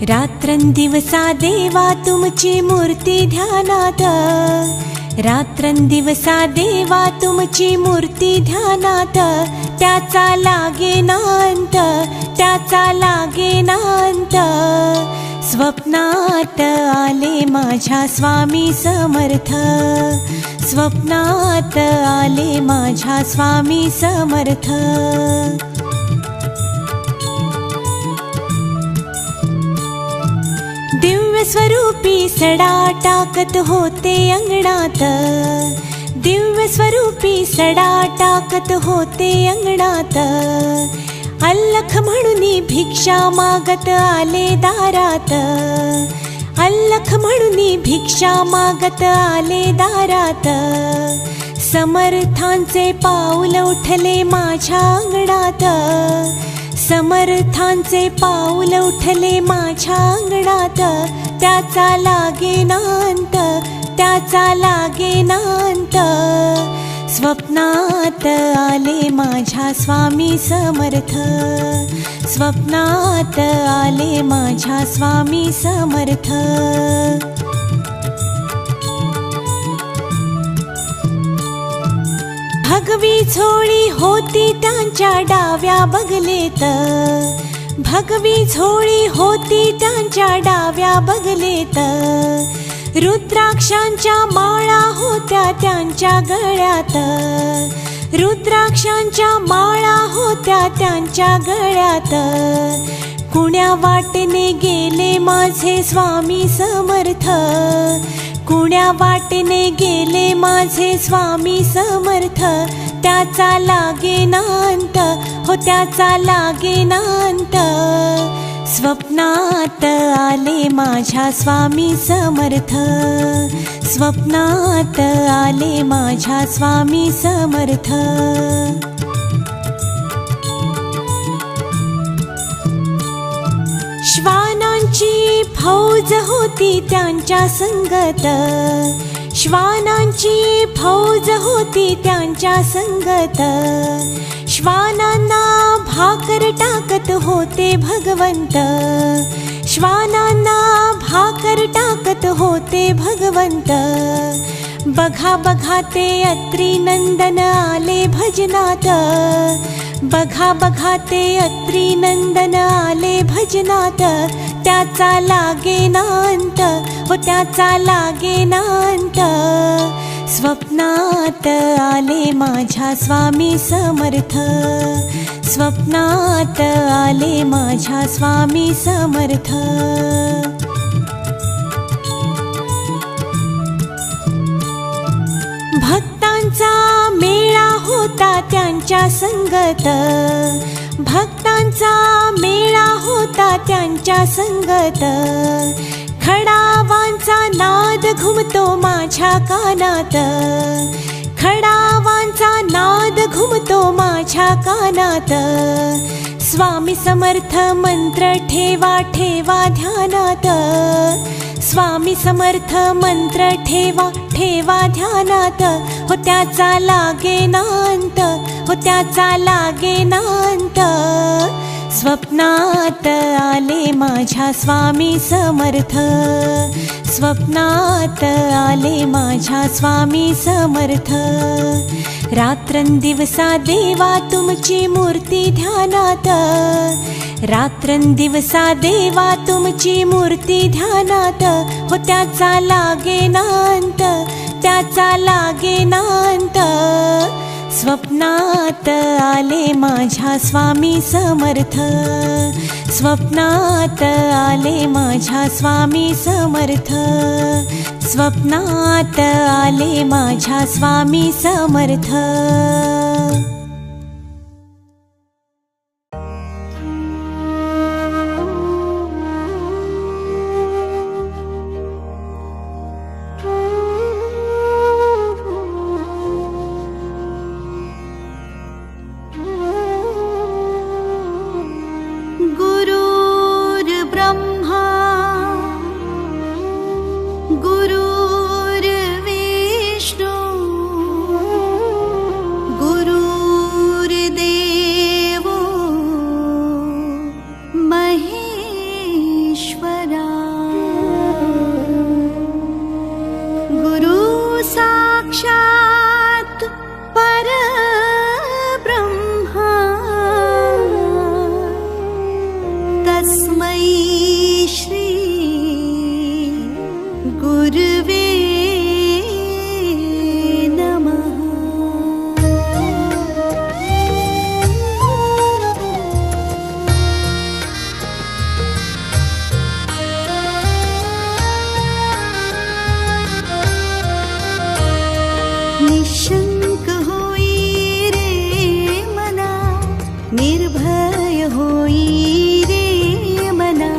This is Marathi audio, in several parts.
रात्रंदिवसा देवा तुमची मूर्ती ध्यानात, रात्रंदिवसा देवा तुमची मूर्ती ध्यानात, त्याचा लागेना अंत, त्याचा लागेना अंत. स्वप्नात आले माझ्या स्वामी समर्थ, स्वप्नात आले माझ्या स्वामी समर्थ. दिव्य स्वरूपी सडा टाकत होते अंगणात, दिव्य स्वरूपी सडा टाकत होते अंगणात. अल्लख म्हणून भिक्षा मागत आले दारात, अल्लख म्हणून भिक्षा मागत आले दारात. समर्थांचे पाऊल उठले माझ्या अंगणात, समर्थांचे पाऊल उठले माझ्या अंगणात. त्याचा लागेना अंत, त्याचा लागेना अंत. स्वप्नात आले माझ्या स्वामी समर्थ, स्वप्नात आले माझ्या स्वामी समर्थ. भगवी झोळी होती त्यांच्या डाव्या बगलेत, भगवी झोळी होती त्यांच्या डाव्या बगलेत. रुद्राक्षांच्या माळा होत्या त्यांच्या गळ्यात, रुद्राक्षांच्या माळा होत्या त्यांच्या गळ्यात. कुण्या वाटेने गेले माझे स्वामी समर्थ, कुण्या वाटेने गेले माझे स्वामी समर्थ. त्याचा लागेना अंत, हो त्याचा लागेना अंत. स्वप्नात आले माझ्या स्वामी समर्थ, स्वप्नात आले माझ्या स्वामी समर्थ. श्वानांची फौज होती त्यांच्या संगत, श्वानांची फौज होती त्यांच्या संगत. श्वानांना भाकर टाकत होते भगवंत, श्वानांना भाकर टाकत होते भगवंत. बघा बघा ते अत्री नंदन आले भजनात, बघा बघा ते अत्री नंदन आले भजनात. त्याचा लागेना अंत, हो त्याचा लागेना अंत. स्वप्नात आले माझ्या स्वामी समर्थ, स्वप्नात आले माझ्या स्वामी समर्थ. भक्तांचा मेळा होता त्यांच्या संगत, भक्तांचा मेळा होता त्यांच्या संगत. खडावांचा नाद घुमतो माझ्या कानात, खडावांचा नाद घुमतो माझ्या कानात. स्वामी समर्थ मंत्र ठेवा ठेवा ध्यानात, स्वामी समर्थ मंत्र ठेवा ठेवा ध्यानात. हो त्याचा लागेना अंत, हो त्याचा लागेना अंत. स्वप्नात आले माझ्या स्वामी समर्थ, स्वप्नात आले माझ्या स्वामी समर्थ. रात्रंदिवसा देवा तुमची मूर्ती ध्यानात, रात्रंदिवसा देवा तुमची मूर्ती ध्यानात. हो त्याचा लागेना अंत, त्याचा लागेना अंत. स्वप्नात आले माझ्या स्वामी समर्थ, स्वप्नात आले माझ्या स्वामी समर्थ, स्वप्नात आले माझ्या स्वामी समर्थ. गुरुर्विष्णु गुरु निर्भय होई रे मना.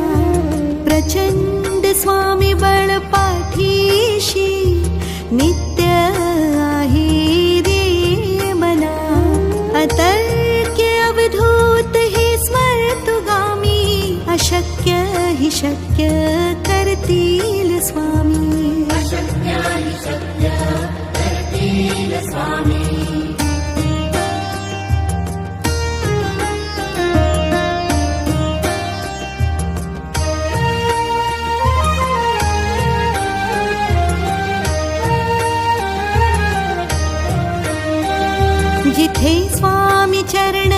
प्रचंड स्वामी बळ पाठीशी नित्य आहे रे मना. अतर्क्य अवधूत हे स्मर्तुगामी. अशक्य हि शक्य करतील स्वामी. अशक्य हि शक्य करतील स्वामी. जिथे स्वामी चरण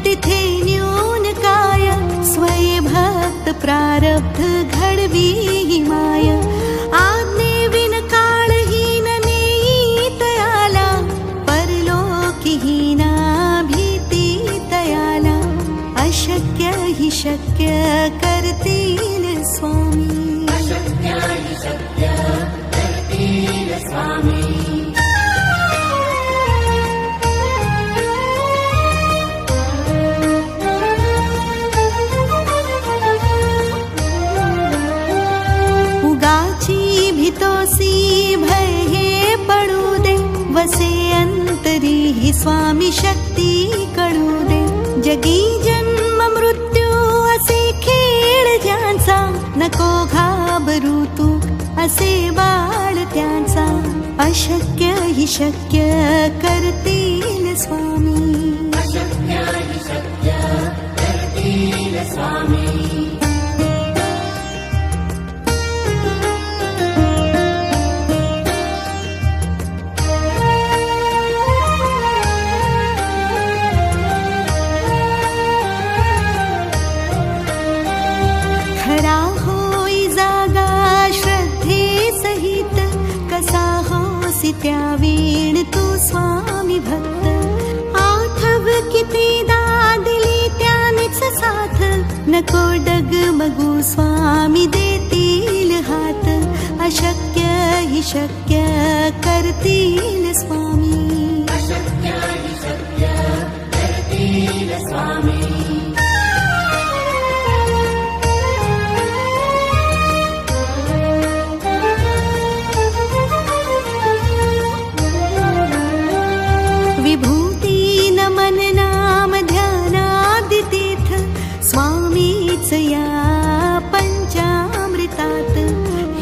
तिथे न्यून काय. स्वय भक्त प्रारब्ध घडवी ही माय. आज्ञेविन काळहीन नेई तयाला. परलोकीहीना भीती तयाला. अशक्य हि शक्य करतील स्वामी. अशक्य हि शक्य करतील स्वामी. भीतोसी भय हे पडू दे. वसे अंतरी ही स्वामी शक्ती कळू दे. जगी जन्म मृत्यू असे खेळ ज्यांचा. नको घाबरू तू असे बाळ त्यांचा. अशक्य हि शक्य करतील स्वामी. अशक्य हि शक्य करतील स्वामी. खरा होई जागा श्रद्धे सहित. कसा होसी त्या वीण तू स्वामी भक्त. आठव कितीदा दिली त्यानेच साथ. नको डगमगू स्वामी देतील हात. अशक्य हि शक्य करतील स्वामी. अशक्य हि शक्य करतील स्वामी. विभूती नमन नाम ध्यानादितीर्थ. स्वामीच या पंचामृतात.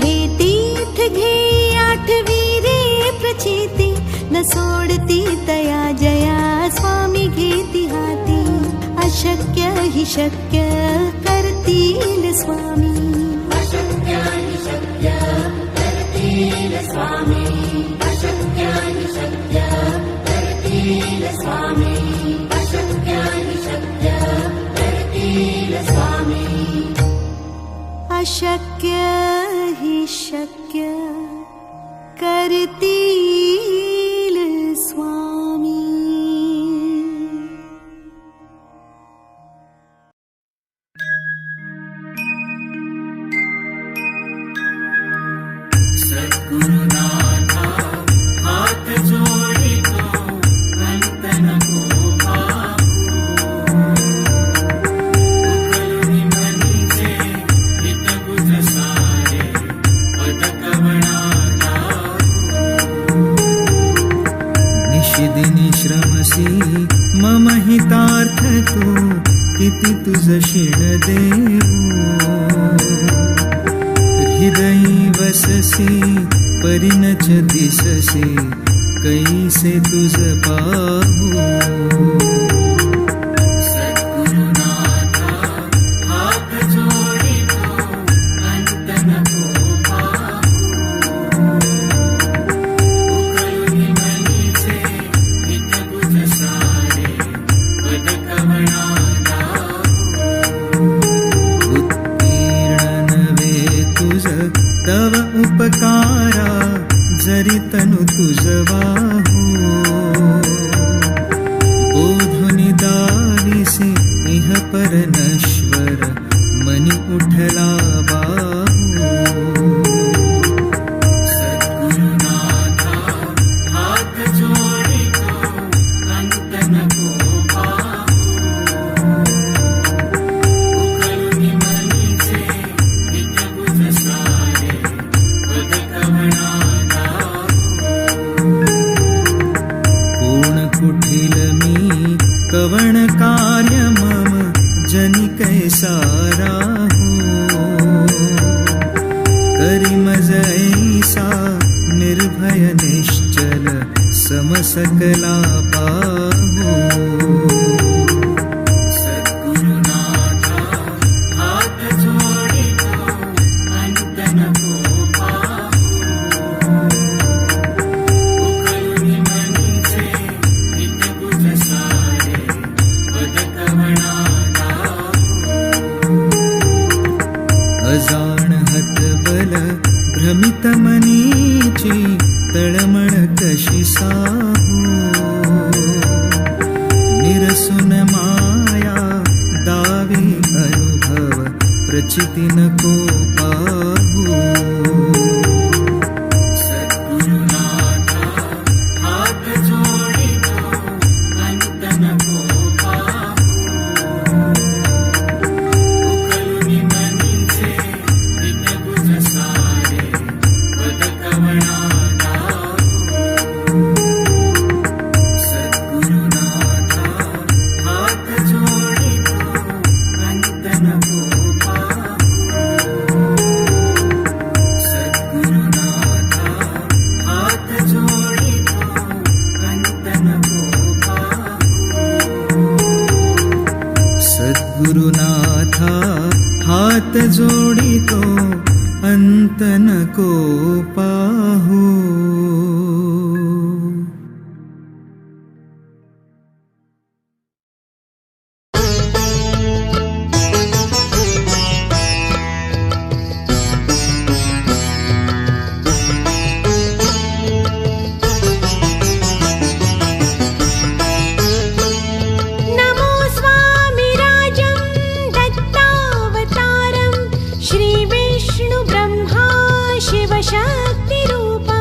हे तीर्थ घे आठवी रे प्रचिती. न सोडती तया जया स्वामी घेती हाती. अशक्य हि शक्य करतील स्वामी. अशक्य हि शक्य करतील स्वामी. अशक्य हि शक्य करतील स्वामी. अशक्य हि शक्य करतील स्वामी. अशक्य हि शक्य करतील स्वामी. सद्गुरुनाथा हात जोडितो. अंत नको उकलुनी मनीचे हित बुध सारे. पदकवणा निशिदिनी श्रमसी मम हितार्थ तू. किती तुझ शिण देऊ. हृदयी वससी परिणच दिससी. कैसे तुझ पाहू. सद्गुरुनाथा हात जोडितो. अंत नको उकलुनी मनीचे हित बुध सारे. पदकवणा उत्तीर्ण नवे तुझ तव उपकारा. जरी तनु तुझ वाहू. कार्य मम जनि कैसा राहू करी मज ऐसा निर्भय निश्चल समसकला पाहू सद्गुरुनाथा हात जोडितो अंत नको पाहू उकलुनि मनीचे नित गुज सारे पद कवणा अजाण हतबल भ्रमित मनीची तळमळ कशी साहू निरसुन माया दावी अनुभव प्रचिती नको पाहू सद्गुरुनाथा हात जोडितो अंत नको पाहू उकलुनि मनीचे नित गुज सारे पद कवणा सद्गुरुनाथा हात जोडितो अंत नको पाहू श्री विष्णु ब्रह्मा शिव शक्ति रूपम्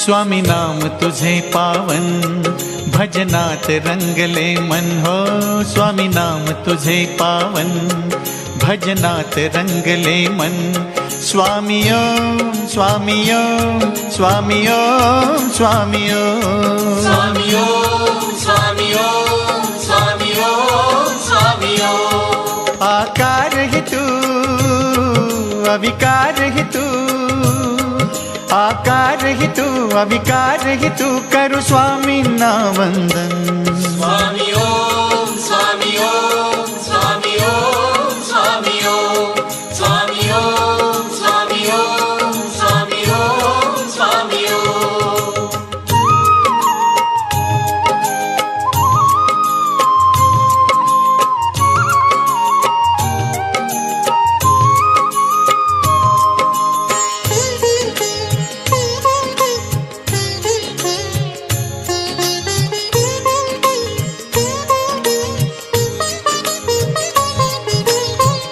स्वामी नाम तुझे पावन, भजनात रंगले मन हो। स्वामी नाम तुझे पावन, भजनात रंगले मन। स्वामी ओम स्वामी ओम स्वामी ओम स्वामी ओम स्वामी ओम स्वामी ओम स्वामी ओम स्वामी ओम। आकार ही तू अविकार ही तू, आकार ही तू अविकार ही तू, करु स्वामी ना वंदन। स्वामी ओम स्वामी ओम स्वामी ओम स्वामी ओम स्वामी ओम स्वामी ओम स्वामी ओम स्वामी ओम।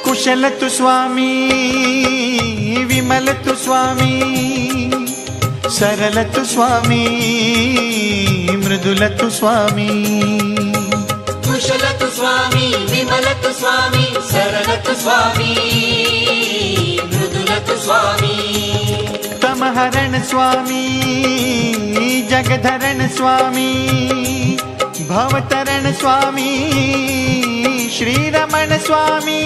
कुशल तु स्वामी, विमल तु स्वामी, सरल तु स्वामी, मृदुल तु स्वामी। कुशल तु स्वामी, विमल तु स्वामी, सरल तु स्वामी, मृदुल तु स्वामी। तमहरण स्वामी, जगधरण स्वामी, भवतरण स्वामी, श्रीरमण स्वामी।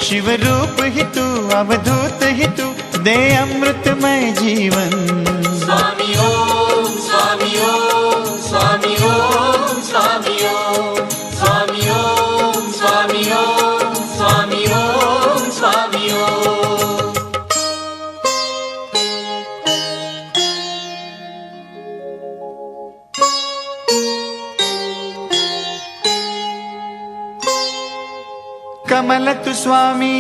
शिव रूप ही तू अवधूत ही तू, दे अमृतमय जीवन। स्वामी ओम स्वामी ओम स्वामी ओम स्वामी ओम स्वामी ओम स्वामी ओम स्वामी ओम स्वामी ओम। कमल तु स्वामी,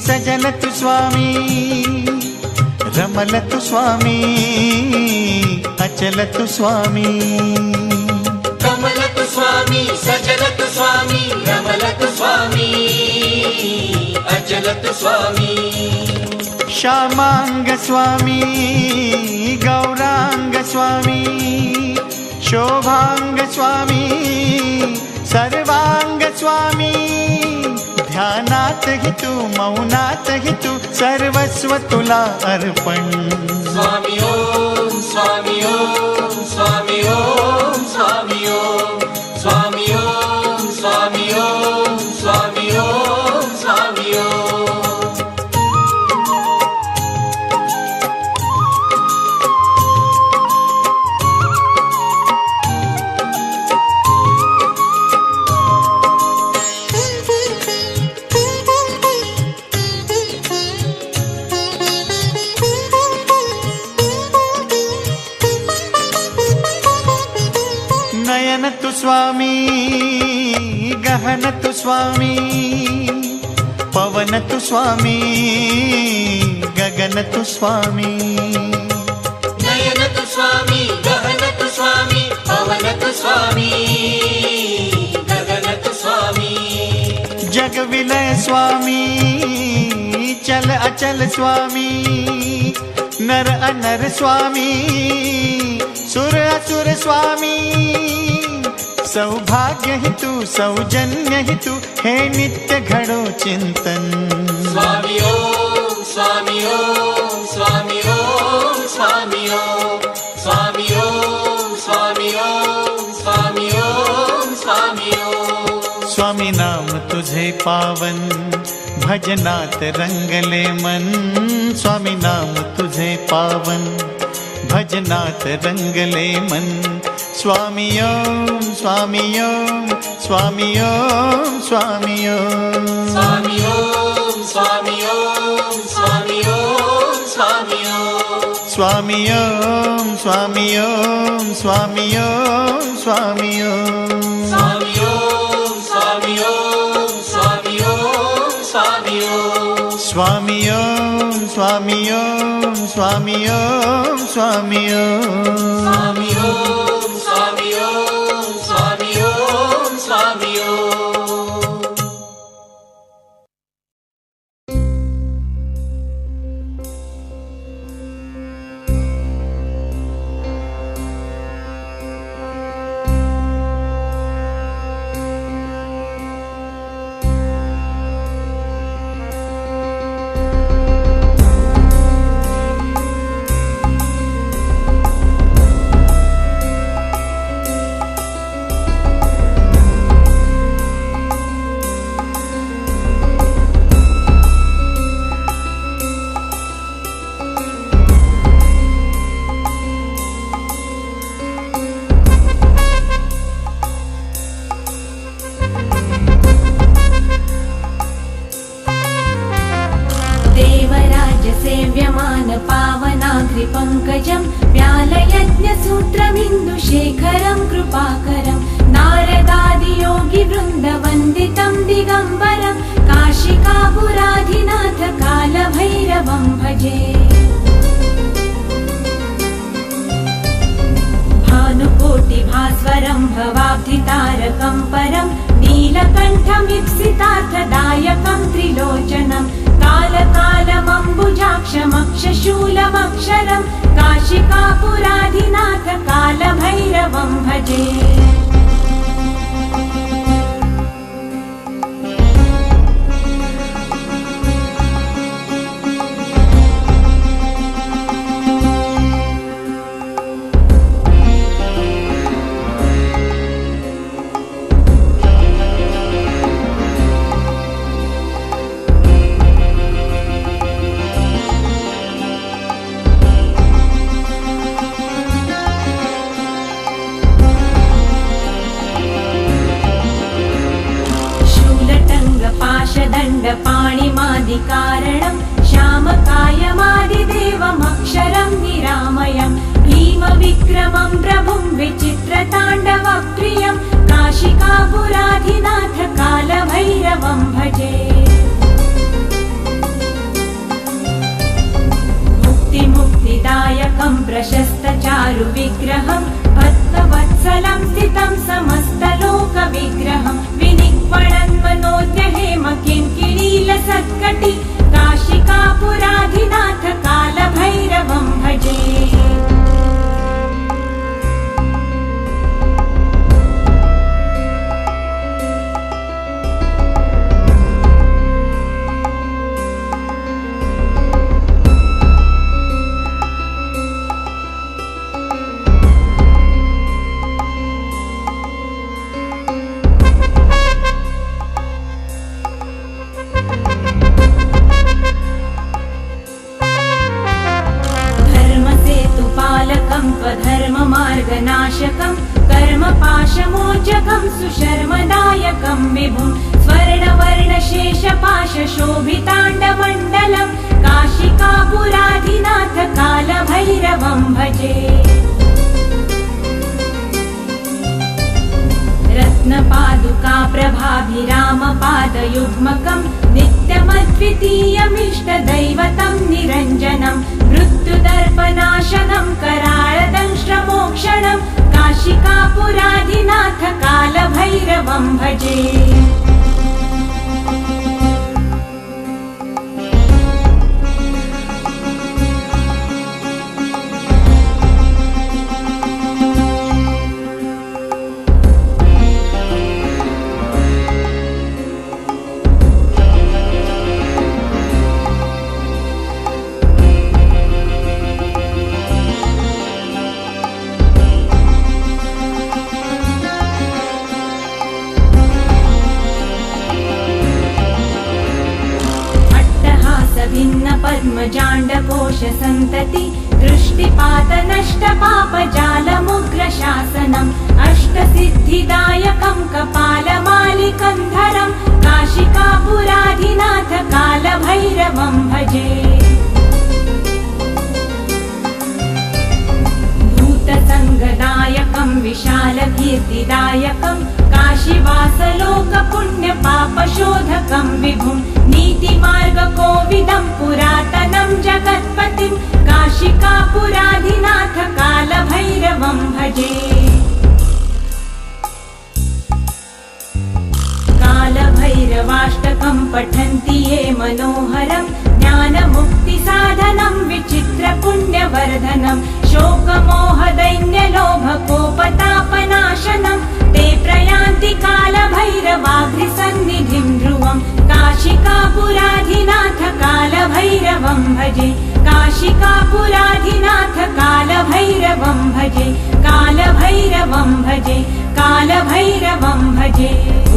सजल तु स्वामी, रमल तु स्वामी, अचल तु स्वामी। कमल तु स्वामी, सजल तु स्वामी, रमल तु स्वामी, अचल तु स्वामी। श्यामांग स्वामी, गौरांग स्वामी, शोभांग स्वामी, सर्वांग स्वामी। ध्यानात ही तू मौनात ही तू, सर्वस्व तुला अर्पण। स्वामी ओम स्वामी ओम स्वामी ओम स्वामी ओम स्वामी ओम स्वामी ओम स्वामी ओम स्वामी ओम। नयन तु स्वामी, गहन तु स्वामी, पवन तु स्वामी, गगन तु स्वामी। नयन तु स्वामी, गहन तु स्वामी, पवन तु स्वामी, गगन तु स्वामी। जग विलय स्वामी, चल अचल स्वामी, नर अनर स्वामी, सुर असुर स्वामी। सौभाग्य ही तू सौजन्य ही तू, हे नित्य घड़ो चिंतन। स्वामी ओम स्वामी ओम स्वामी ओम स्वामी ओम स्वामी ओम स्वामी ओम स्वामी ओम स्वामी ओम। स्वामी नाम तुझे पावन, भजनात रंगले मन। स्वामी नाम तुझे पावन, भजनात रंगले मन। स्वामी ओम स्वामी ओम स्वामी ओम स्वामी ओम स्वामी ओम स्वामी ओम स्वामी ओम स्वामी ओम। स्वामी ओम स्वामी ओम स्वामी ओम स्वामी ओम। स्वामी ओम स्वामी ओम स्वामी ओम स्वामी ओम। स्वामी ओम स्वामी ओम स्वामी ओम स्वामी ओम। स्वामी ओम स्वामी ओम स्वामी ओम स्वामी ओम। सेव्यमान पावनाग्रिपङ्कजं व्यालयज्ञसूत्रमिन्दुशेखरं कृपाकरं नारदादियोगिवृन्दवन्दितं दिगम्बरं काशिकापुराधिनाथ कालभैरवं भजे। भानुकोटिभास्वरं भवाब्धितारकं परं नीलकण्ठमीप्सितार्थदायकं त्रिलोचनं कालकालमम्बुजाक्षमक्षशूलमक्षरं काशिकापुराधिनाथ कालभैरवं भजे। पाणिमादिकारणं श्यामकायमादिदेवमक्षरं निरामयं भीमविक्रमं प्रभुं विचित्रताण्डवप्रियं काशिकापुराधिनाथ कालभैरवं भजे। मुक्तिदायकं प्रशस्तचारुविग्रहं भक्तवत्सलं स्थितं समस्तलोकविग्रहं विनिक्वणन्मनोज्ञहेम किङ्किणीलसत्कटि काशिकापुराधिनाथ कालभैरवं भजे। धर्ममार्गनाशकं कर्मपाशमोचकं सुशर्मदायकं विभुं स्वर्णवर्णशेषपाशशोभिताण्डमण्डलं काशिकापुराधिनाथ कालभैरवं भजे। रत्नपादुका प्रभाभिरामपादयुग्मकं नित्यमद्वितीयमिष्टदैवतं निरञ्जनं मृत्युदर्पनाशनं कराळदंष्ट्रमोक्षणं काशिकापुराधिनाथ कालभैरवं भजे। पद्मजाण्डकोशसन्तति दृष्टिपातनष्टपापजालमुग्रशासनम् अष्टसिद्धिदायकं कपालमालिकन्धरं काशिकापुराधिनाथ कालभैरवं भजे। भूतसङ्गदायकं विशालकीर्तिदायकं काशीवासलोकपुण्यपापशोधकं विभुं नीतिमार्गकोविदं पुरातनं जगत्पतिं काशिकापुराधिनाथ कालभैरवं भजे। कालभैरवाष्टकं पठन्ति ये मनोहरं ज्ञानमुक्तिसाधनं विचित्रपुण्यवर्धनं शोकमोहदैन्यलोभकोपतापनाशनं ते प्रयान्ति कालभैरवाग्रिसन्निधिं ध्रुवं काशिकापुराधिनाथ कालभैरवं भजे। काशिकापुराधिनाथ कालभैरवं भजे। कालभैरवं भजे। कालभैरवं भजे। ॐ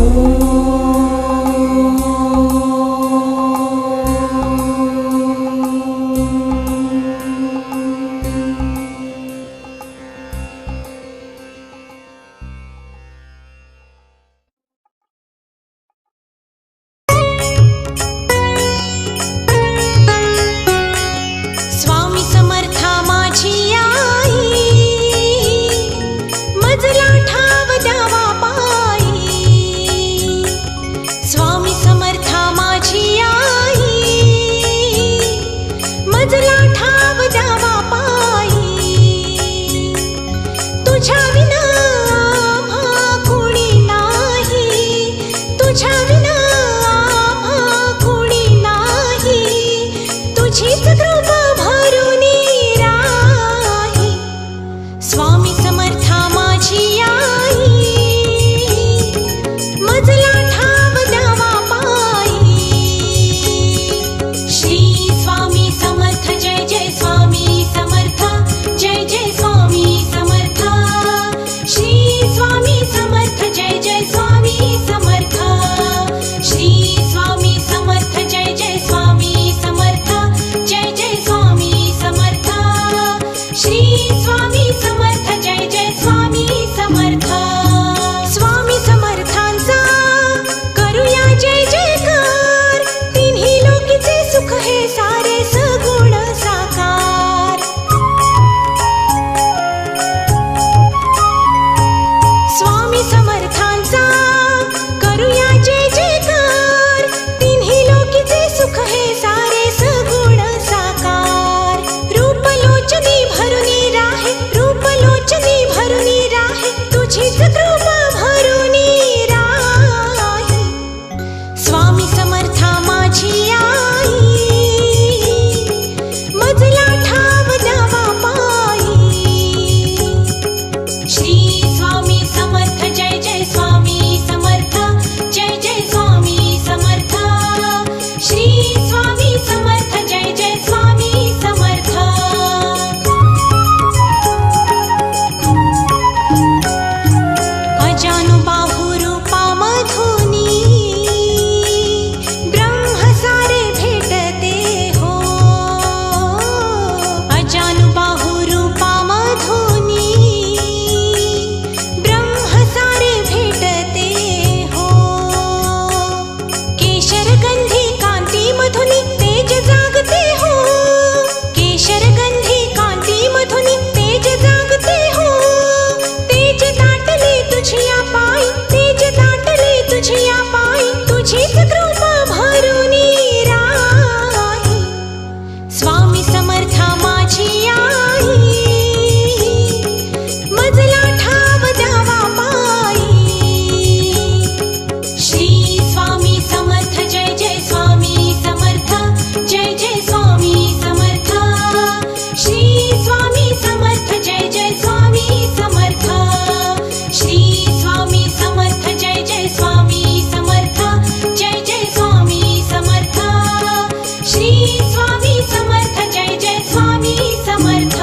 श्री स्वामी समर्थ जय जय स्वामी समर्थ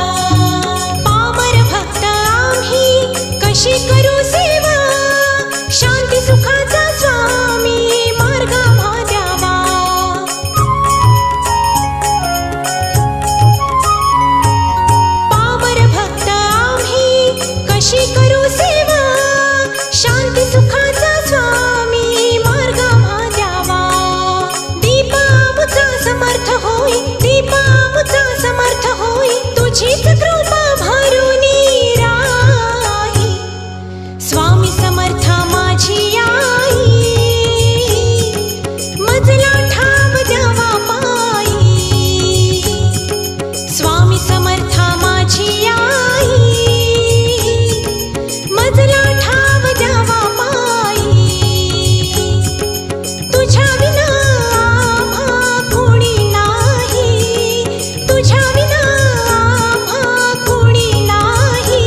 पामर भक्त आम्ही कशी करू सेवा शांती सुखाचा स्वामी मार्ग द्यावा पामर भक्त आम्ही कशी करू सेवा शांती सुखाचा स्वामी मार्ग द्यावा दीप आमचा समर्थ होई दीप आमचा समर्थ होई तुझीच कृपा भरुनी राही स्वामी समर्थ माझी आई मजला ठाव द्यावा पायी स्वामी समर्थ माझी आई मजला ठाव द्यावा पायी तुझ्या विना आम्हा कोणी नाही तुझ्या विना आम्हा कोणी नाही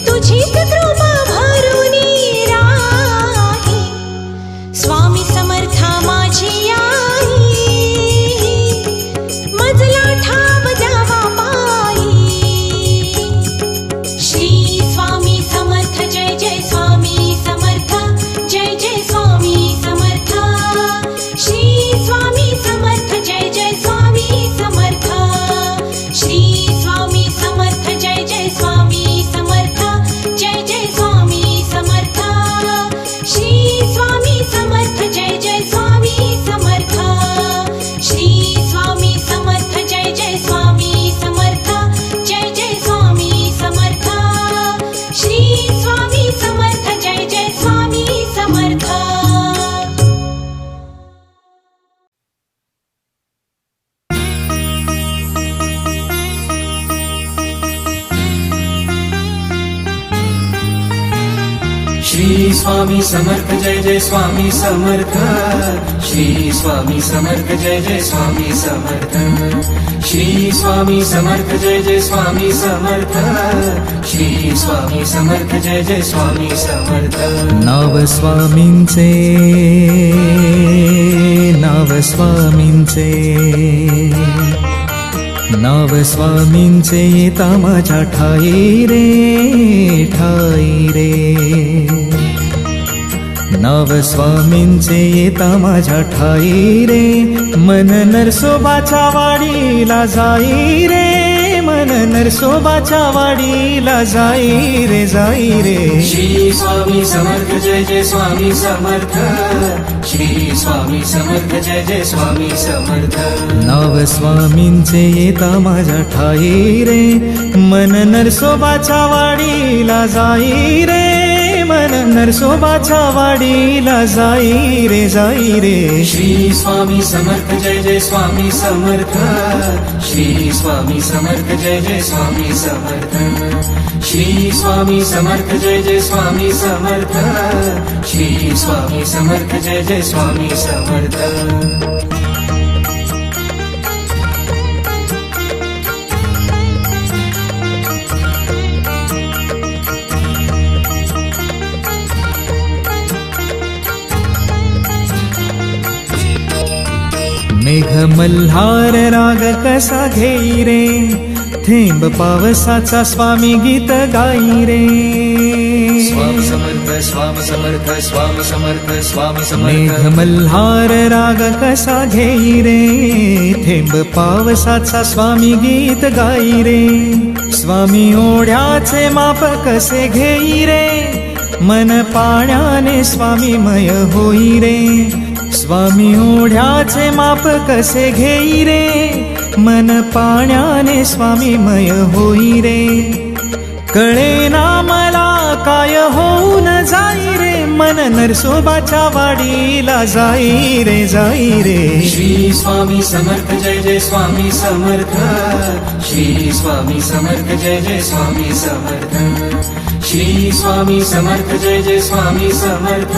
तुझीच कृपा भरुनी राही स्वामी समर्थ माझी आई मजला ठाव द्यावा पायी श्री स्वामी समर्थ जय जय स्वामी समर्थ जय जय स्वामी समर्थ श्री स्वामी समर्थ जय जय स्वामी समर्थ श्री स्वामी समर्थ जय जय स्वामी समर्थ जय जय स्वामी समर्थ श्री स्वामी समर्थ जय जय स्वामी समर्थ श्री स्वामी समर्थ जय जय स्वामी समर्थ जय जय स्वामी समर्थ श्री स्वामी समर्थ जय जय स्वामी समर्थ श्री स्वामी समर्थ जय जय स्वामी समर्थ श्री स्वामी समर्थ जय जय स्वामी समर्थ श्री स्वामी समर्थ जय जय स्वामी समर्थ श्री स्वामी समर्थ जय जय स्वामी समर्थ नाव स्वामींचे नाव स्वामींचे नाव स्वामींचे येता माझ्या ठाई रे नाव स्वामींचे येता माझ्या ठाई रे मन नरसोबाच्या वाडीला जाई रे मन नरसोबाच्या वाडीला जाई रे श्री स्वामी समर्थ जय जय स्वामी समर्थ श्री स्वामी समर्थ जय जय स्वामी समर्थ नाव स्वामींचे येता माझ्या ठाई रे मन नरसोबाच्या वाडीला जाई रे मन नरसोबाच्या वाडीला जाई रे श्री स्वामी समर्थ जय जय स्वामी समर्थ श्री स्वामी समर्थ जय जय स्वामी समर्थ श्री स्वामी समर्थ जय जय स्वामी समर्थ श्री स्वामी समर्थ जय जय स्वामी समर्थ मेघ मल्हार राग कसा घेई रे थेंब पावसाचा स्वामी गीत गाई रे स्वामी समर्थ स्वामी समर्थ स्वामी समर्थ स्वामी मेघ समर्थ मल्हार राग कसा घेई रे थेंब पावसाचा स्वामी गीत गाई रे स्वामी ओढ्याचे माप कसे घेई रे मन पाण्याने स्वामीमय होई रे स्वामी ओढ्याचे माप कसे घेई रे मन पाण्याने स्वामीमय होई रे कळेना मला काय होऊन जाई रे मन नरसोबाच्या वाडीला जाई रे श्री स्वामी समर्थ जय जय स्वामी समर्थ श्री स्वामी समर्थ जय जय स्वामी समर्थ श्री स्वामी समर्थ जय जय स्वामी समर्थ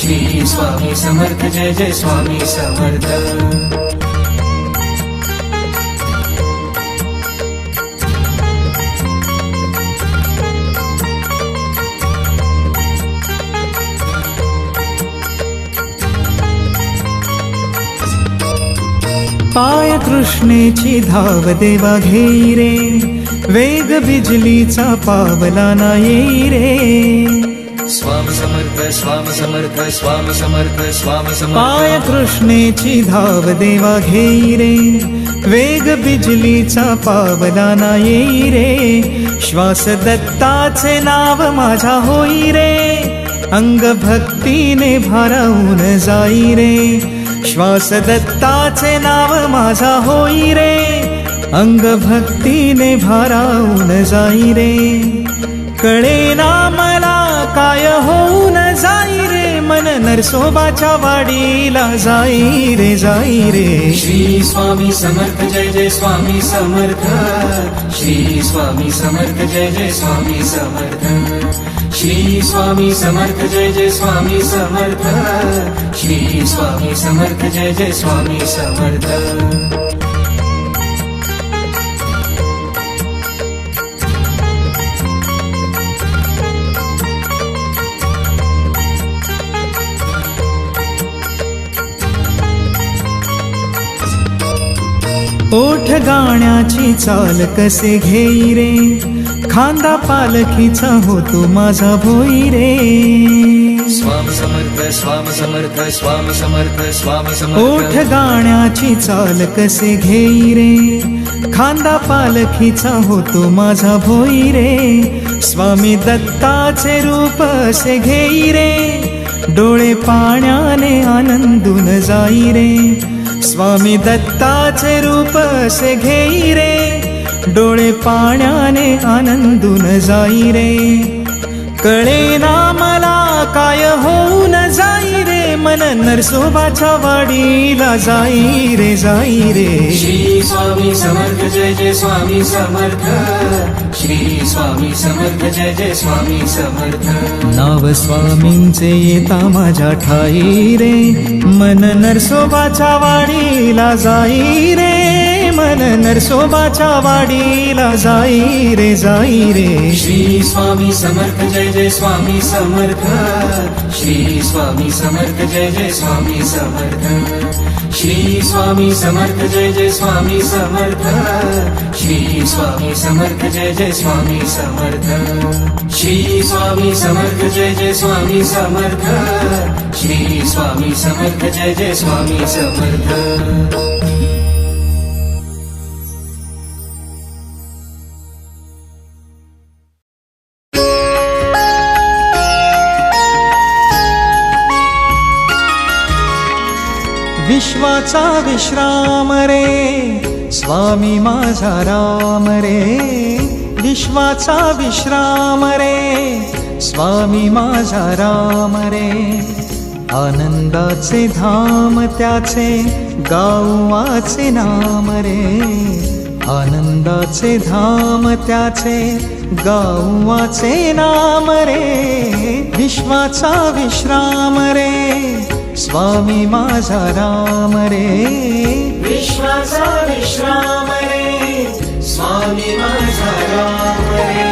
श्री स्वामी समर्थ जय जय स्वामी समर्थ पाय कृष्णेची धाव देवा घेई रे, वेग बिजलीचा पावला ना येई रे. स्वामी समर्थ स्वामी समर्थ स्वामी समर्थ स्वामी समर्थ. पाय कृष्णेची धाव देवा घेई रे, वेग बिजलीचा पावला ना येई रे. श्वास दत्ताचे नाव माझा होई रे, अंग भक्तीने भारावून जाई रे. श्वास दत्ताचे नाव माझा होई रे, अंग भक्तीने भारावून जाई रे. कळेना मला काय होऊन जाई रे, मन नरसोबाच्या वाडीला जाई रे जाई रे. श्री स्वामी समर्थ जय जय स्वामी समर्थ. श्री स्वामी समर्थ जय जय स्वामी समर्थ. श्री स्वामी समर्थ जय जय स्वामी समर्थ. श्री स्वामी समर्थ जय जय स्वामी समर्थ. ओठ गाण्याची चाल कसे घेई रे, खांदा पालखीचा होतो माझा भोई रे. स्वामी समर्थ स्वामी समर्थ स्वामी समर्थ स्वामी समर्थ. ओठ गाण्याची चाल कसे घेई रे, खांदा पालखीचा होतो माझा भोई रे. स्वामी दत्ताचे रूप असे घेई रे, डोळे पाण्याने आनंदून जाई रे. स्वामी दत्ताचे रूप असे घेई रे, डोळे पाण्याने आनंदून जाई रे. कळेना मला काय होऊन जाई रे, मन नरसोबाच्या वाडीला जाई रे जाई रे. श्री स्वामी समर्थ जय जय स्वामी समर्थ. श्री स्वामी समर्थ जय जय स्वामी समर्थ. नाव स्वामींचे येता माझ्या ठाई रे, मन नरसोबाच्या वाडीला जाई रे. मन नरसोबाच्या वाडीला जाई रे जाई रे. श्री स्वामी समर्थ जय जय स्वामी समर्थ. श्री स्वामी समर्थ जय जय स्वामी समर्थ. श्री स्वामी समर्थ जय जय स्वामी समर्थ. श्री स्वामी समर्थ जय जय स्वामी समर्थ. श्री स्वामी समर्थ जय जय स्वामी समर्थ. श्री स्वामी समर्थ जय जय स्वामी समर्थ. विश्वाचा विश्राम रे, स्वामी माझा राम रे. विश्वाचा विश्राम रे, स्वामी माझा राम रे. आनंदाचे धाम त्याचे, गावाचे नाम रे. आनंदाचे धाम त्याचे, गावाचे नाम रे. विश्वाचा विश्राम रे, स्वामी माझा राम रे. विश्वाचा विश्राम रे, स्वामी माझा राम रे.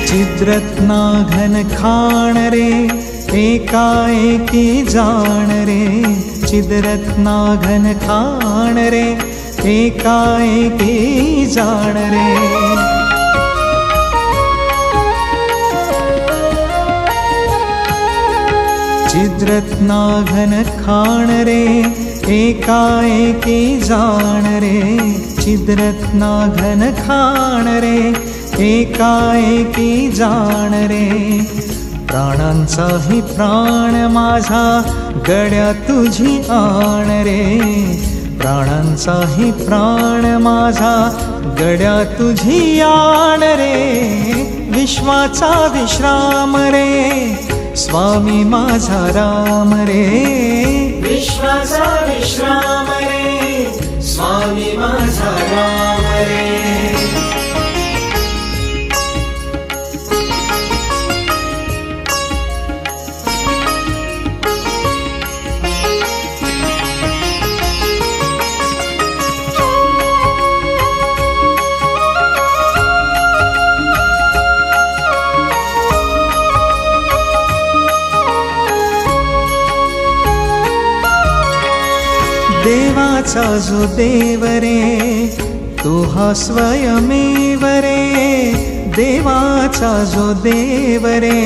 चिद्रत्ना घन खाण रे, एकाएकी जाण रे. चिद्रत्ना घन खाण रे, एकाएकी जाण रे. चिद्रत्ना घन खाण रे, एकाएकी जाण रे. चिद्रत्ना घन खाण रे, एकाएकी जाण रे. प्राणांचाही प्राण माझा गड्या तुझी आण रे. प्राणांचाही प्राण माझा गड्या तुझी आण रे. विश्वाचा विश्राम रे, स्वामी माझा राम रे. विश्वाचा विश्राम रे, स्वामी माझा राम रे. देवाचा जो देव रे तो हा स्वयमेव रे, देवाचा जो देव रे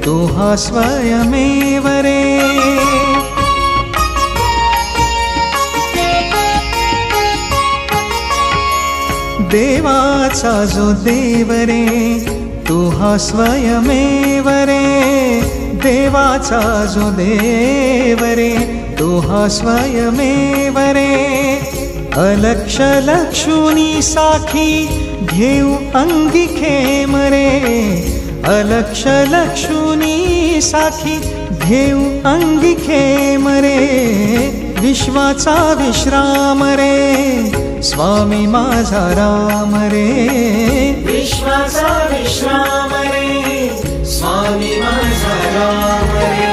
तो हा स्वयमेव रे. देवाचा जो देव रे तो हा स्वयमेव रे, देवाचा जो देव रे तो हा स्वयमेव रे. अलक्ष लक्षुनी साखी घेऊ अंगी खेम रे, अलक्ष लक्षुनी साखी घेऊ अंगी खेम रे. विश्वाचा विश्राम रे स्वामी माझा राम रे, विश्वाचा विश्राम रे स्वामी माझा राम रे.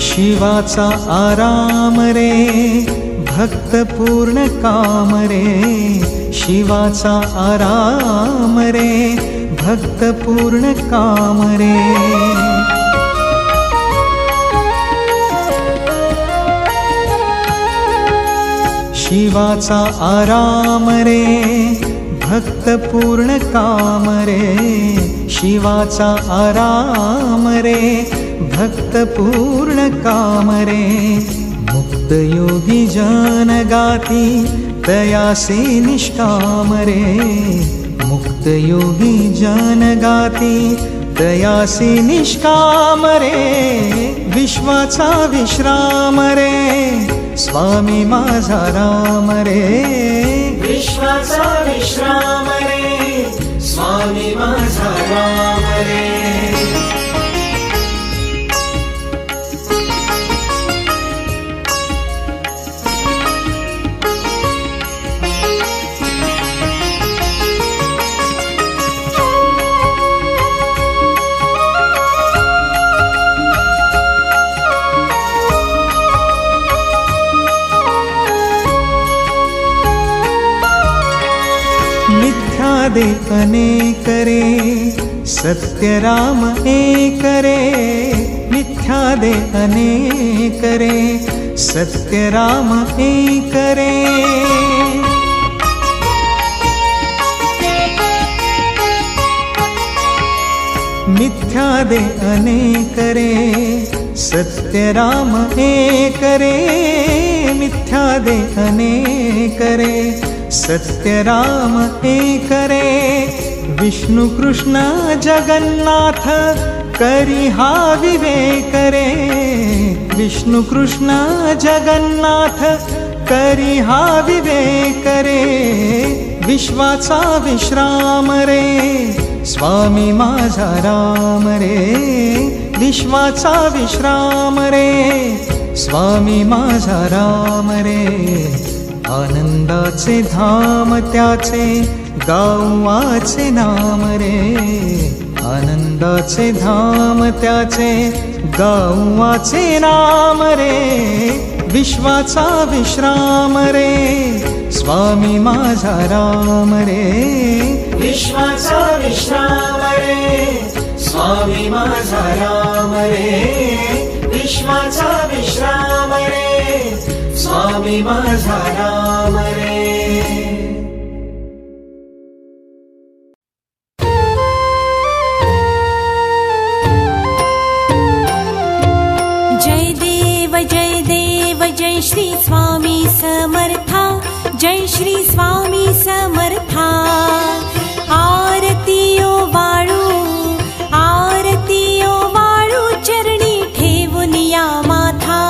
शिवाचा आराम रे भक्त पूर्ण काम रे, शिवाचा आराम रे भक्त पूर्ण काम रे. शिवाचा आराम रे भक्त पूर्ण काम रे, शिवाचा आराम रे भक्त पूर्ण काम रे. मुक्त योगी जन गाती तयासे निष्काम रे, मुक्त योगी जन गाती तयासे निष्काम रे. विश्वाचा विश्राम रे स्वामी माझा राम रे, विश्वाचा विश्राम रे स्वामी माझा राम रे. मिथ्या दे अनेक रे सत्य राम एक रे, मिथ्या दे अनेक रे सत्य राम एक रे. मिथ्या दे अनेक रे सत्य राम एक रे, मिथ्या दे अनेक रे सत्य राम एक रे. विष्णु कृष्ण जगन्नाथ करी हा विवेक रे, विष्णु कृष्ण जगन्नाथ करी हा विवेक रे. विश्वाचा विश्राम रे स्वामी माझा राम रे, विश्वाचा विश्राम रे स्वामी माझा राम रे. आनंदाचे धाम त्याचे गावाचे नाम रे, आनंदाचे धाम त्याचे गावाचे नाम रे. विश्वाचा विश्राम रे स्वामी माझा राम रे, विश्वाचा विश्राम रे स्वामी माझा राम रे. विश्वाचा विश्राम रे स्वामी माझा राम रे. जय देव जय श्री स्वामी समर्था, जय श्री स्वामी समर्था. आरतीयो वाळू चरणी ठेवून या माथा.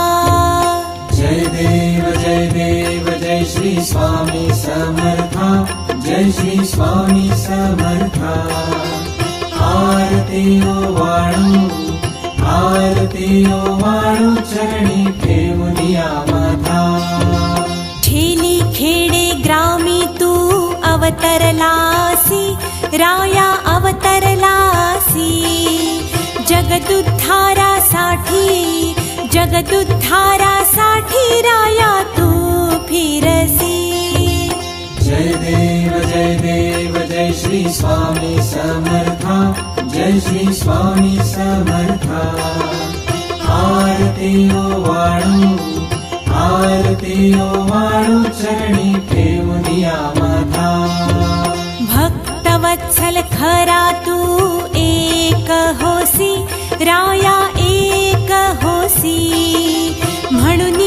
जय देव जय श्री स्वामी समर्था, जय श्री स्वामी समर्था. आरतीयो वाळू चरणी ठेवून या माथा. ठेली खेडे ग्रामी तू अवतरलासी, जगदुद्धारासाठी राया तू फिरसी. जय देव जय श्री स्वामी समर्था, जय श्री स्वामी समर्था. आरती ओवाळू चरणी ठेवूनिया माथा. भक्तवत्सल खरा तू एक होसी, राया एक होसी. म्हणून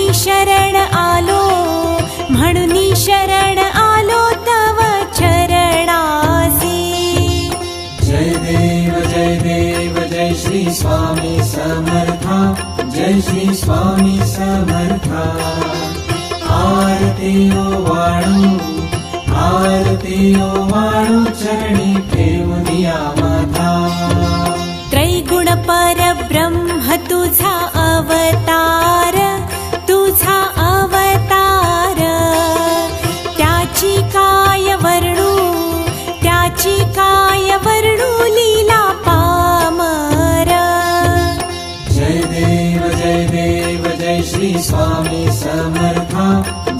शरण आलो तव चरणासी. जय देव जय श्री स्वामी समर्था, जय श्री स्वामी समर्था. आरती ओवाळू चरणी ठेवूनिया माथा. त्रैगुण परब्रह्म तुझा अवतार, त्याची काय वर्णू लीला पामर. जय देव जय श्री स्वामी समर्था,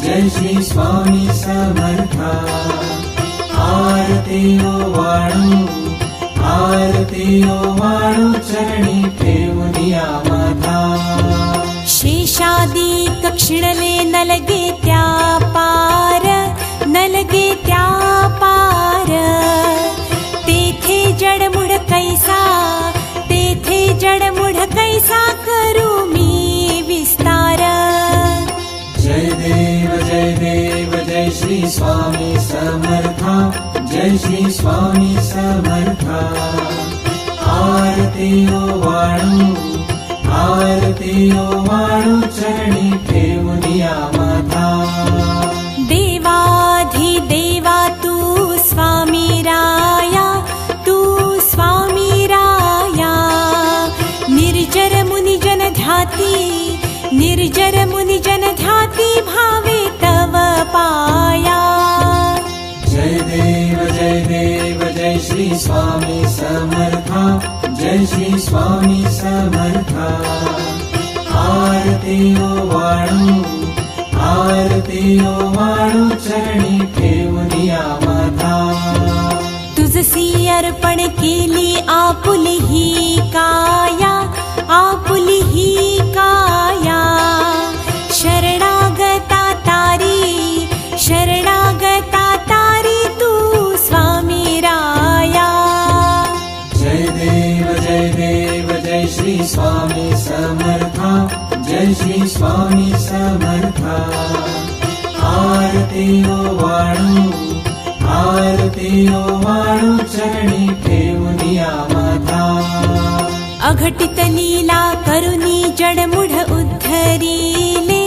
जय श्री स्वामी समर्था. आरती ओवाळू चरणी ठेवूनिया माथा. शेषादिक क्षिणले नलगे त्या पार, तेथे जडमुढ कैसा करू मी विस्तार. जय देव जय श्री स्वामी समर्था, जय श्री स्वामी समर्था. आरती ओवाळू चरणी ठेवूनिया माथा. देवाधिदेवा तू स्वामी राया, निर्जर मुनिजन ध्याती भावे तव पाया. जय देव जय श्री स्वामी समर्था, जय श्री स्वामी समर्था. आरती ओवाळू चरणी ठेवूनिया माथा. तुझसी अर्पण केली आपुली ही काया, शरणागता तारी तू स्वामी राया. जय देव जय श्री स्वामी समर्था, जय श्री स्वामी समर्था. आरती ओवाळू चरणी ठेवूनिया माथा. अघटित लीला करुनी जडमुढ उद्धरिले,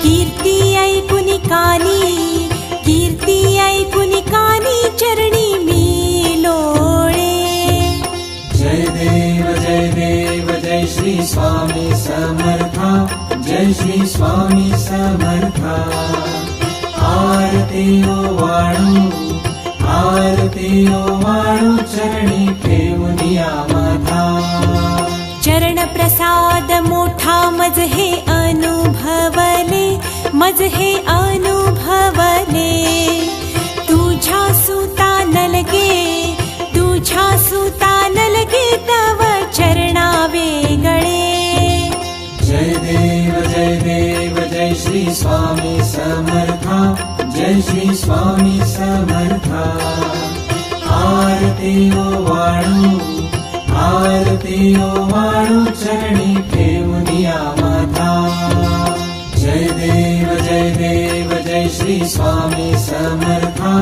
कीर्ती ऐकुनी कानी चरणी मी लोळे. जय देव जय श्री स्वामी समर्था, जय श्री स्वामी समर्था. आरती ओवाळू चरणी ठेवूनिया माथा. चरण प्रसाद मोठा मज हे अनुभवले, तुझ्या सुता नलगे तव चरणा वेगळे. जय देव जय श्री स्वामी समर्था, जय श्री स्वामी समर्था. आरती ओवाळू चरणी ठेवूनिया माथा. जय देव जय श्री स्वामी समर्था,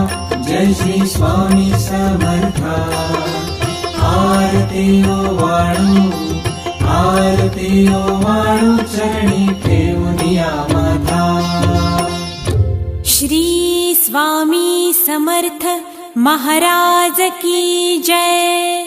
जय श्री स्वामी समर्था. आरती ओवाळू चरणी ठेवूनिया माथा. श्री स्वामी समर्थ महाराज की जय.